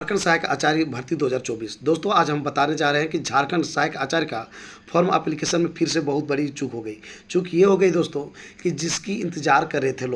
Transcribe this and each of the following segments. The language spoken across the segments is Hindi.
झारखंड सहायक आचार्य भर्ती 2024। दोस्तों आज हम बताने जा रहे हैं कि झारखंड सहायक आचार्य का फॉर्म एप्लीकेशन में फिर से बहुत बड़ी चूक हो गई। चूक ये हो गई दोस्तों कि जिसकी इंतजार कर रहे थे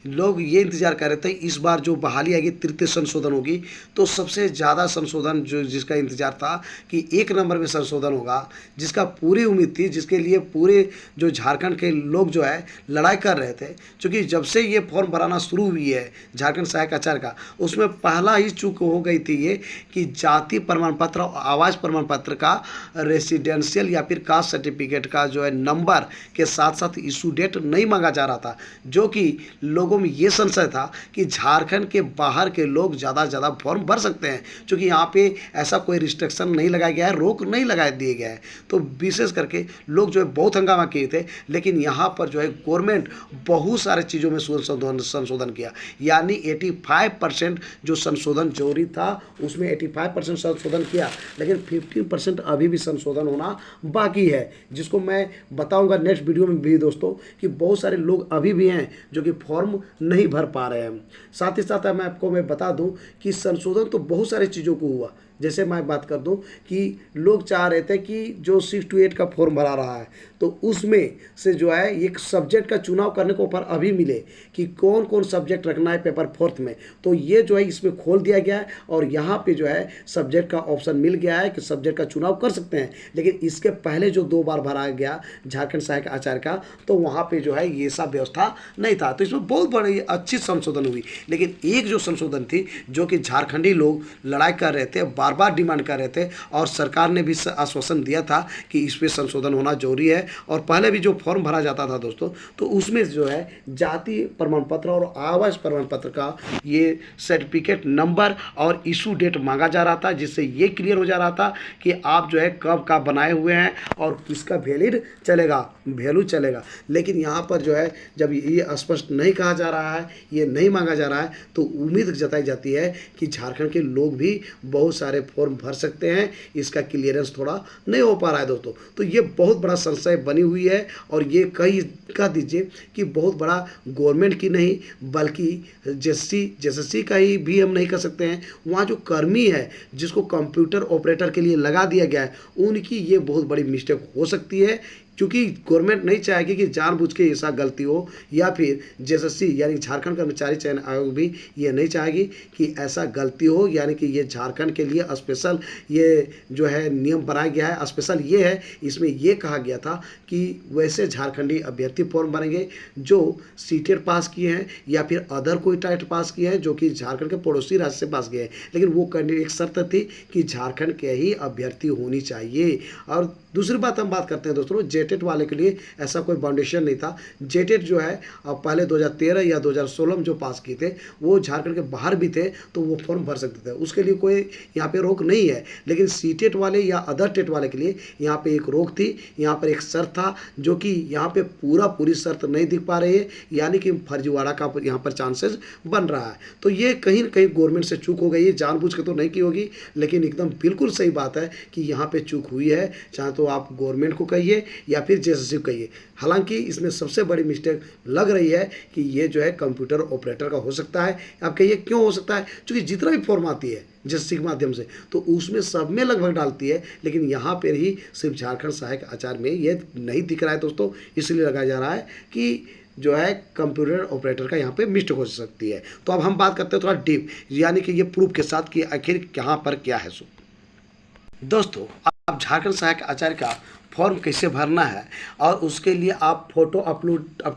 लोग ये इंतजार कर रहे थे इस बार जो बहाली आएगी, तृतीय संशोधन होगी, तो सबसे ज़्यादा संशोधन जो जिसका इंतजार था कि 1 नंबर में संशोधन होगा, जिसका पूरी उम्मीद थी, जिसके लिए पूरे जो झारखंड के लोग जो है लड़ाई कर रहे थे। क्योंकि जब से ये फॉर्म भराना शुरू हुई है झारखंड सहायक आचार्य का, उसमें पहला ही चूक हो गई थी ये कि जाति प्रमाण पत्र और आवास प्रमाण पत्र का रेसिडेंशियल या फिर कास्ट सर्टिफिकेट का जो है नंबर के साथ साथ इशू डेट नहीं मांगा जा रहा था, जो कि लोगों में ये संशय था कि झारखंड के बाहर के लोग ज़्यादा से ज़्यादा फॉर्म भर सकते हैं, क्योंकि यहाँ पे ऐसा कोई रिस्ट्रिक्शन नहीं लगाया गया है, रोक नहीं लगा दिए गया है। तो विशेष करके लोग जो है बहुत हंगामा किए थे, लेकिन यहाँ पर जो है गवर्नमेंट बहुत सारे चीज़ों में संशोधन किया, यानी 85% जो संशोधन जरूरी था उसमें 85% संशोधन किया, लेकिन 15% अभी भी संशोधन होना बाकी है, जिसको मैं बताऊंगा नेक्स्ट वीडियो में भी दोस्तों कि बहुत सारे लोग अभी भी हैं जो कि फॉर्म नहीं भर पा रहे हैं। साथ ही साथ मैं बता दूं कि संशोधन तो बहुत सारी चीज़ों को हुआ। जैसे मैं बात कर दूं कि लोग चाह रहे थे कि जो 6 to 8 का फॉर्म भरा रहा है तो उसमें से जो है एक सब्जेक्ट का चुनाव करने को ऊपर अभी मिले कि कौन कौन सब्जेक्ट रखना है पेपर 4th में, तो ये जो है इसमें खोल दिया गया है और यहाँ पे जो है सब्जेक्ट का ऑप्शन मिल गया है कि सब्जेक्ट का चुनाव कर सकते हैं। लेकिन इसके पहले जो 2 बार भरा गया झारखंड सहायक आचार्य का, तो वहाँ पर जो है ये सब व्यवस्था नहीं था, तो इसमें बहुत बड़ी अच्छी संशोधन हुई। लेकिन एक जो संशोधन थी जो कि झारखंडी लोग लड़ाई कर रहे थे, बार डिमांड कर रहे थे और सरकार ने भी आश्वासन दिया था कि इस पे संशोधन होना जरूरी है। और पहले भी जो फॉर्म भरा जाता था दोस्तों, तो उसमें जो है जाति प्रमाण पत्र और आवास प्रमाण पत्र का ये सर्टिफिकेट नंबर और इशू डेट मांगा जा रहा था, जिससे ये क्लियर हो जा रहा था कि आप जो है कब का बनाए हुए हैं और किसका वैल्यू चलेगा। लेकिन यहाँ पर जो है जब ये स्पष्ट नहीं कहा जा रहा है, ये नहीं मांगा जा रहा है, तो उम्मीद जताई जाती है कि झारखंड के लोग भी बहुत सारे फॉर्म भर सकते हैं, इसका क्लियरेंस थोड़ा नहीं हो पा रहा है दोस्तों। तो ये बहुत बड़ा संशय बनी हुई है और ये कह दीजिए कि बहुत बड़ा गवर्नमेंट की नहीं बल्कि जेएसएससी का ही भी हम नहीं कर सकते हैं। वहाँ जो कर्मी है जिसको कंप्यूटर ऑपरेटर के लिए लगा दिया गया है, उनकी ये बहुत बड़ी मिस्टेक हो सकती है, क्योंकि गवर्नमेंट नहीं चाहेगी कि जानबूझ के ऐसा गलती हो, या फिर जेएसएससी यानी झारखंड कर्मचारी चयन आयोग भी ये नहीं चाहेगी कि ऐसा गलती हो, यानी कि ये झारखंड के लिए स्पेशल ये जो है नियम बनाया गया है। स्पेशल ये है, इसमें ये कहा गया था कि वैसे झारखंडी अभ्यर्थी फॉर्म बनेंगे जो सीटेट पास किए हैं या फिर अदर कोई टाइट पास किए हैं जो कि झारखंड के पड़ोसी राज्य से पास गए हैं, लेकिन वो कैंडिडेट एक शर्त थी कि झारखंड के ही अभ्यर्थी होनी चाहिए। और दूसरी बात हम बात करते हैं दोस्तों, जेटेट वाले के लिए ऐसा कोई बाउंडेशन नहीं था। जेटेट जो है पहले 2013 या 2016 में जो पास किए थे वो झारखंड के बाहर भी थे तो वो फॉर्म भर सकते थे, उसके लिए कोई यहाँ पे रोक नहीं है। लेकिन सीटेट वाले या अदर टेट वाले के लिए यहाँ पे एक रोक थी, यहाँ पर एक शर्त था जो कि यहाँ पे पूरी शर्त नहीं दिख पा रही है, यानी कि फर्जीवाड़ा का यहाँ पर चांसेस बन रहा है। तो ये कहीं न कहीं गवर्नमेंट से चूक हो गई है, जानबूझ के तो नहीं की होगी, लेकिन एकदम बिल्कुल सही बात है कि यहाँ पे चूक हुई है, चाहे तो आप गवर्नमेंट को कहिए या फिर जेएसएससी को कहिए। हालांकि इसमें सबसे बड़ी मिस्टेक लग रही है कि ये जो है कंप्यूटर ऑपरेटर का हो सकता है। आप कहिए क्यों हो सकता है? क्योंकि जितना भी फॉर्म आती है जेएसएससी के माध्यम से तो उसमें सब में लगभग डालती है, लेकिन यहाँ पर ही सिर्फ झारखंड सहायक आचार्य में ये नहीं दिख रहा है दोस्तों, इसलिए लगाया जा रहा है कि जो है कंप्यूटर ऑपरेटर का यहाँ पे मिस्टेक हो सकती है। तो अब हम बात करते हैं थोड़ा डीप, यानी कि ये प्रूफ के साथ कि आखिर यहाँ पर क्या है। दोस्तों आप झारखंड सहायक आचार्य का फॉर्म कैसे भरना है और उसके लिए आप फ़ोटो अप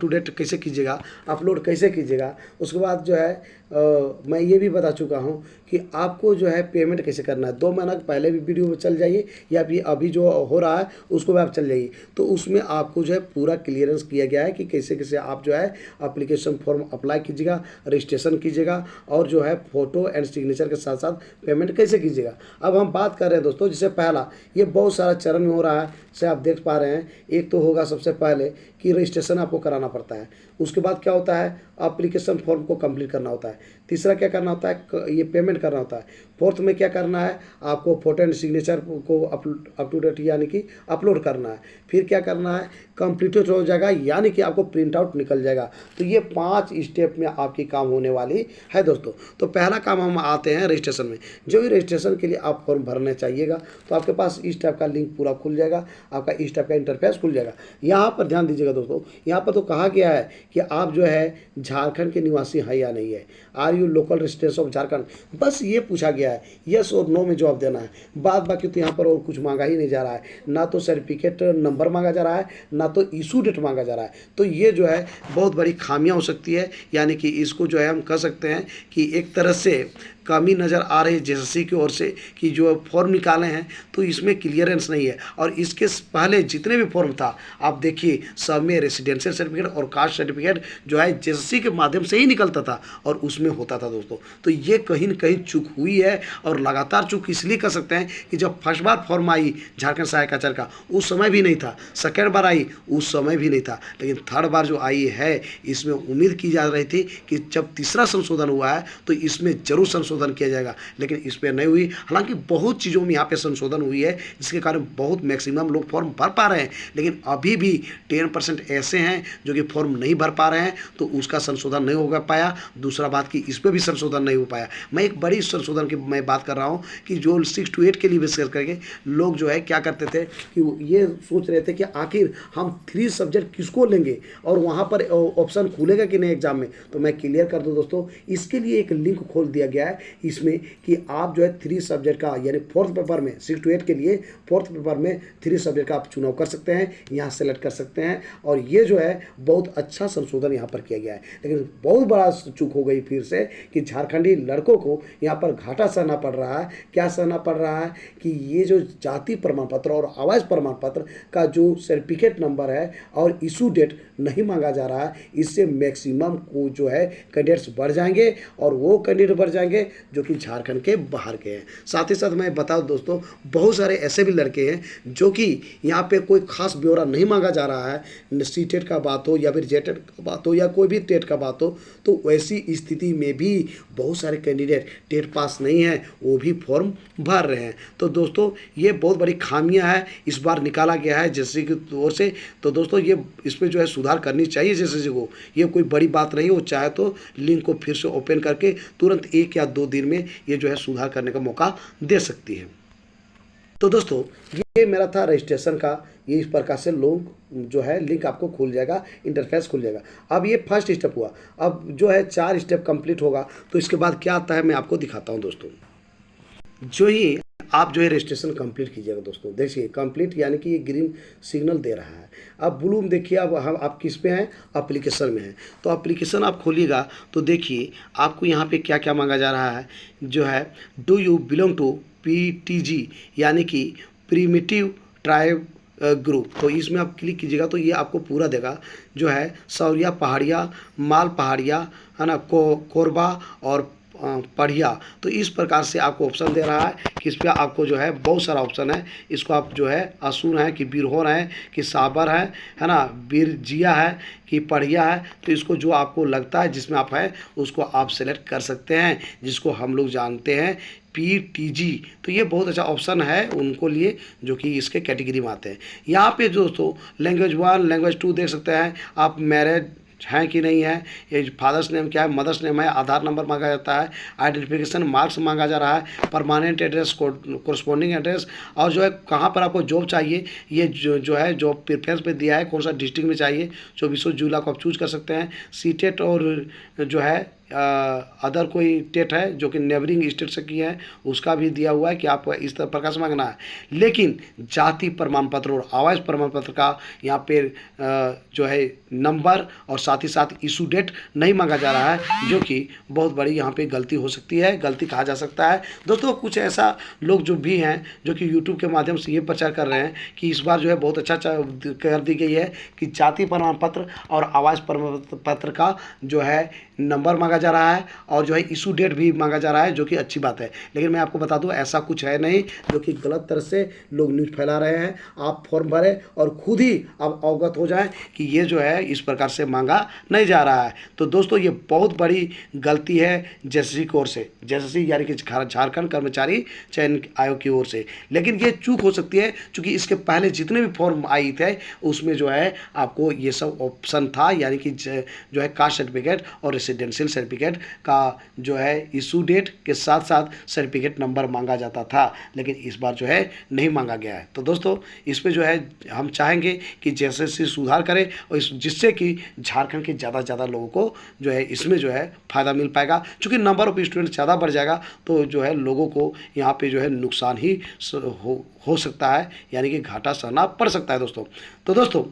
टू डेट कैसे कीजिएगा, अपलोड कैसे कीजिएगा, उसके बाद जो है मैं ये भी बता चुका हूँ कि आपको जो है पेमेंट कैसे करना है। 2 महीना पहले भी वीडियो में चल जाइए या फिर अभी जो हो रहा है उसको भी आप चल जाइए, तो उसमें आपको जो है पूरा क्लियरेंस किया गया है कि कैसे कैसे आप जो है एप्लीकेशन फॉर्म अप्लाई कीजिएगा, रजिस्ट्रेशन कीजिएगा और जो है फ़ोटो एंड सिग्नेचर के साथ साथ पेमेंट कैसे कीजिएगा। अब हम बात कर रहे हैं दोस्तों, जिससे पहला ये बहुत सारा चरण में हो रहा है, से आप देख पा रहे हैं। एक तो होगा सबसे पहले कि रजिस्ट्रेशन आपको कराना पड़ता है, उसके बाद क्या होता है एप्लीकेशन फॉर्म को कंप्लीट करना होता है। तीसरा क्या करना होता है, ये पेमेंट करना होता है। फोर्थ में क्या करना है, आपको फोटो एंड सिग्नेचर को अप टू डेट यानी कि अपलोड करना है। फिर क्या करना है, कंप्लीटेड हो जाएगा यानी कि आपको प्रिंट आउट निकल जाएगा। तो ये 5 स्टेप में आपकी काम होने वाली है दोस्तों। तो पहला काम हम आते हैं रजिस्ट्रेशन में। जो भी रजिस्ट्रेशन के लिए आप फॉर्म भरने चाहिएगा तो आपके पास इस टाइप का लिंक पूरा खुल जाएगा, आपका इस टाइप का इंटरफेस खुल जाएगा। यहाँ पर ध्यान दीजिएगा दोस्तों, यहाँ पर तो कहा गया है कि आप जो है झारखंड के निवासी हैं या नहीं है, are you local resident of Jharkhand, बस ये पूछा गया है, यस और नो में जवाब देना है। बाद बाकी तो यहाँ पर और कुछ मांगा ही नहीं जा रहा है, ना तो सर्टिफिकेट नंबर मांगा जा रहा है, ना तो इशू डेट मांगा जा रहा है। तो ये जो है बहुत बड़ी खामियां हो सकती है, यानी कि इसको जो है हम कह सकते हैं कि एक तरह से कमी नज़र आ रही है जेएसएससी की ओर से कि जो फॉर्म निकाले हैं तो इसमें क्लियरेंस नहीं है। और इसके पहले जितने भी फॉर्म था आप देखिए सब में रेसिडेंशियल सर्टिफिकेट और कास्ट सर्टिफिकेट जो है जेएसएससी के माध्यम से ही निकलता था और उसमें होता था दोस्तों। तो ये कहीं न कहीं चूक हुई है, और लगातार चूक इसलिए कर सकते हैं कि जब first bar form I Jharkhand सहायक आचार्य का उस समय भी नहीं था, सेकेंड बार आई उस समय भी नहीं था, लेकिन थर्ड बार जो आई है इसमें उम्मीद की जा रही थी कि जब तीसरा संशोधन हुआ है तो इसमें जरूर संशोधन किया जाएगा, लेकिन इस पर नहीं हुई। हालांकि बहुत चीज़ों में यहाँ पे संशोधन हुई है जिसके कारण बहुत मैक्सिमम लोग फॉर्म भर पा रहे हैं, लेकिन अभी भी 10% ऐसे हैं जो कि फॉर्म नहीं भर पा रहे हैं, तो उसका संशोधन नहीं हो पाया। दूसरा बात कि इस पर भी संशोधन नहीं हो पाया। मैं एक बड़ी संशोधन की मैं बात कर रहा हूँ कि जो 6 to 8 के लिए विशेष करके लोग जो है क्या करते थे कि ये सोच रहे थे कि आखिर हम 3 सब्जेक्ट किसको लेंगे और वहाँ पर ऑप्शन खुलेगा कि नहीं एग्जाम में। तो मैं क्लियर कर दूँ दोस्तों, इसके लिए एक लिंक खोल दिया गया है इसमें कि आप जो है 3 सब्जेक्ट का यानी 4th पेपर में 6 to 8 के लिए 4th पेपर में 3 सब्जेक्ट का आप चुनाव कर सकते हैं, यहाँ सेलेक्ट कर सकते हैं। और ये जो है बहुत अच्छा संशोधन यहाँ पर किया गया है। लेकिन बहुत बड़ा चूक हो गई फिर से कि झारखंडी लड़कों को यहाँ पर घाटा सहना पड़ रहा है। क्या सहना पड़ रहा है कि ये जो जाति प्रमाण पत्र और आवास प्रमाण पत्र का जो सर्टिफिकेट नंबर है और इशू डेट नहीं मांगा जा रहा है, इससे मैक्सिमम को जो है कैंडिडेट्स बढ़ जाएंगे और वो कैंडिडेट बढ़ जाएंगे जो कि झारखंड के बाहर के हैं। साथ ही साथ मैं बताऊं दोस्तों, बहुत सारे ऐसे भी लड़के हैं जो कि यहाँ पे कोई खास ब्यौरा नहीं मांगा जा रहा है, सी टेट का बात हो या फिर जेटेट का बात हो या कोई भी टेट का बात हो, तो वैसी स्थिति में भी बहुत सारे कैंडिडेट टेट पास नहीं है वो भी फॉर्म भर रहे हैं। तो दोस्तों ये बहुत बड़ी खामियां है इस बार निकाला गया है जेएसएससी की ओर से। तो दोस्तों ये इस पर जो है सुधार करनी चाहिए जेएसएससी को, ये कोई बड़ी बात नहीं है। वो चाहे तो लिंक को फिर से ओपन करके तुरंत 1 या 2 दिन में ये जो है सुधार करने का मौका दे सकती है। तो दोस्तों ये मेरा था रजिस्ट्रेशन का, ये इस प्रकार से लोग जो है लिंक आपको खुल जाएगा, इंटरफेस खुल जाएगा। अब ये फर्स्ट स्टेप हुआ, अब जो है 4 स्टेप कंप्लीट होगा तो इसके बाद क्या आता है मैं आपको दिखाता हूँ दोस्तों। जो ही आप जो है रजिस्ट्रेशन कंप्लीट कीजिएगा दोस्तों, देखिए कंप्लीट यानी कि ये ग्रीन सिग्नल दे रहा है। अब ब्लू में देखिए, अब हम आप किस पे हैं, एप्लीकेशन में हैं। तो एप्लीकेशन आप खोलिएगा तो देखिए आपको यहाँ पे क्या क्या मांगा जा रहा है, जो है do you belong to PTG यानी कि प्रिमिटिव ट्राइब ग्रुप। तो इसमें आप क्लिक कीजिएगा तो ये आपको पूरा देगा, जो है सौरिया पहाड़िया, माल पहाड़िया है ना, कोरबा और पढ़िया। तो इस प्रकार से आपको ऑप्शन दे रहा है कि इस पर आपको जो है बहुत सारा ऑप्शन है। इसको आप जो है असूर है कि बिरहोर है कि साबर है ना, बिरजिया है कि पढ़िया है। तो इसको जो आपको लगता है जिसमें आप है उसको आप सेलेक्ट कर सकते हैं, जिसको हम लोग जानते हैं PTG। तो ये बहुत अच्छा ऑप्शन है उनको लिए जो कि इसके कैटेगरी में आते हैं। यहाँ पे दोस्तों लैंग्वेज 1 लैंग्वेज 2 देख सकते हैं आप, मैरिज हैं कि नहीं है, ये फादर्स नेम क्या है, मदर्स नेम है, आधार नंबर मांगा जाता है, आइडेंटिफिकेशन मार्क्स मांगा जा रहा है, परमानेंट एड्रेस, कोरस्पॉन्डिंग एड्रेस, और जो है कहाँ पर आपको जॉब चाहिए, ये जो है जॉब प्रेफरेंस पे दिया है, कौन सा डिस्ट्रिक्ट में चाहिए, 24 जिला को आप चूज कर सकते हैं। सी टेट और जो है अदर कोई टेट है जो कि नेबरिंग स्टेट से की है उसका भी दिया हुआ है कि आप इस तरह प्रकार से मांगना है। लेकिन जाति प्रमाण पत्र और आवास प्रमाण पत्र का यहाँ पे जो है नंबर और साथ ही साथ इशू डेट नहीं मांगा जा रहा है, जो कि बहुत बड़ी यहाँ पे गलती हो सकती है, गलती कहा जा सकता है दोस्तों। कुछ ऐसा लोग जो भी हैं जो कि यूट्यूब के माध्यम से ये प्रचार कर रहे हैं कि इस बार जो है बहुत अच्छा कर दी गई है कि जाति प्रमाण पत्र और आवास प्रमाण पत्र का जो है नंबर मांगा जा रहा है और जो है इशू डेट भी मांगा जा रहा है, जो कि अच्छी बात है। लेकिन मैं आपको बता दूं ऐसा कुछ है नहीं, जो कि गलत तरह से लोग न्यूज़ फैला रहे हैं। आप फॉर्म भरें और खुद ही आप अवगत हो जाएं कि ये जो है इस प्रकार से मांगा नहीं जा रहा है। तो दोस्तों ये बहुत बड़ी गलती है जेएसएससी की ओर से, जेएसएससी यानी कि झारखंड कर्मचारी चयन आयोग की ओर से। लेकिन ये चूक हो सकती है क्योंकि इसके पहले जितने भी फॉर्म आई थे उसमें जो है आपको ये सब ऑप्शन था, यानी कि जो है कास्ट सर्टिफिकेट और रेसिडेंशियल सर्टिफिकेट का जो है इशू डेट के साथ साथ सर्टिफिकेट नंबर मांगा जाता था, लेकिन इस बार जो है नहीं मांगा गया है। तो दोस्तों इस पे जो है हम चाहेंगे कि जेएसएससी सुधार करे और जिससे कि झारखंड के ज़्यादा से ज़्यादा लोगों को जो है इसमें जो है फ़ायदा मिल पाएगा। क्योंकि नंबर ऑफ स्टूडेंट ज़्यादा बढ़ जाएगा तो जो है लोगों को यहाँ पे जो है नुकसान ही हो सकता है, यानी कि घाटा सहना पड़ सकता है दोस्तों। तो दोस्तों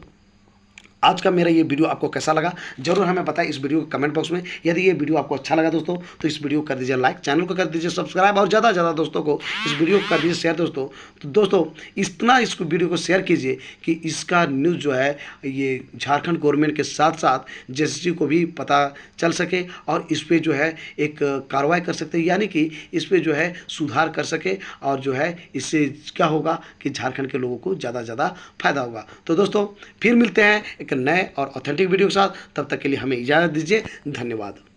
आज का मेरा ये वीडियो आपको कैसा लगा जरूर हमें बताएं इस वीडियो को कमेंट बॉक्स में। यदि ये वीडियो आपको अच्छा लगा दोस्तों तो इस वीडियो को कर दीजिए लाइक, चैनल को कर दीजिए सब्सक्राइब और ज़्यादा से ज़्यादा दोस्तों को इस वीडियो को कर दीजिए शेयर दोस्तों। तो दोस्तों इतना इस वीडियो को शेयर कीजिए कि इसका न्यूज़ जो है ये झारखंड गवर्नमेंट के साथ साथ जेएसएससी को भी पता चल सके और इस पर जो है एक कार्रवाई कर सकते हैं, यानी कि इस पर जो है सुधार कर सके और जो है इससे क्या होगा कि झारखंड के लोगों को ज़्यादा से ज़्यादा फायदा होगा। तो दोस्तों फिर मिलते हैं एक नए और ऑथेंटिक वीडियो के साथ, तब तक के लिए हमें इजाज़त दीजिए। धन्यवाद।